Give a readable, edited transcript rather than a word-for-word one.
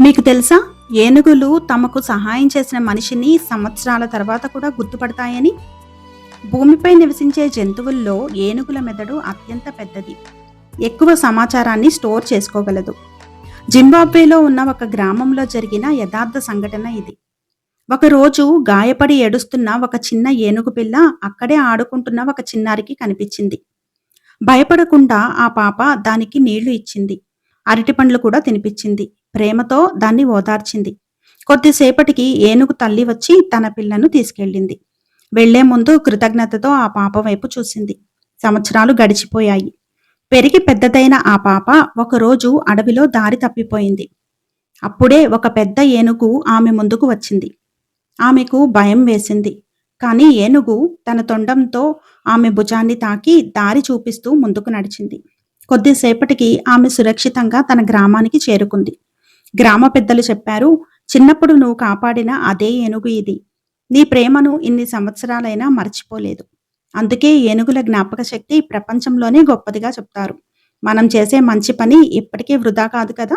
మీకు తెలుసా? ఏనుగులు తమకు సహాయం చేసిన మనిషిని సంవత్సరాల తర్వాత కూడా గుర్తుపడతాయని? భూమిపై నివసించే జంతువుల్లో ఏనుగుల మెదడు అత్యంత పెద్దది. ఎక్కువ సమాచారాన్ని స్టోర్ చేసుకోగలదు. జింబాబ్వేలో ఉన్న ఒక గ్రామంలో జరిగిన యథార్థ సంఘటన ఇది. ఒకరోజు గాయపడి ఏడుస్తున్న ఒక చిన్న ఏనుగు పిల్ల అక్కడే ఆడుకుంటున్న ఒక చిన్నారికి కనిపించింది. భయపడకుండా ఆ పాప దానికి నీళ్లు ఇచ్చింది. అరటిపండ్లు కూడా తినిపించింది. ప్రేమతో దాన్ని ఓదార్చింది. కొద్దిసేపటికి ఏనుగు తల్లి వచ్చి తన పిల్లను తీసుకెళ్ళింది. వెళ్లే ముందు కృతజ్ఞతతో ఆ పాప వైపు చూసింది. సంవత్సరాలు గడిచిపోయాయి. పెరిగి పెద్దదైన ఆ పాప ఒకరోజు అడవిలో దారి తప్పిపోయింది. అప్పుడే ఒక పెద్ద ఏనుగు ఆమె ముందుకు వచ్చింది. ఆమెకు భయం వేసింది. కానీ ఏనుగు తన తొండంతో ఆమె భుజాన్ని తాకి దారి చూపిస్తూ ముందుకు నడిచింది. కొద్దిసేపటికి ఆమె సురక్షితంగా తన గ్రామానికి చేరుకుంది. గ్రామ పెద్దలు చెప్పారు, చిన్నప్పుడు నువ్వు కాపాడిన అదే ఏనుగు ఇది. నీ ప్రేమను ఇన్ని సంవత్సరాలైనా మర్చిపోలేదు. అందుకే ఏనుగుల జ్ఞాపక శక్తి ప్రపంచంలోనే గొప్పదిగా చెప్తారు. మనం చేసే మంచి పని ఎప్పటికీ వృధా కాదు కదా.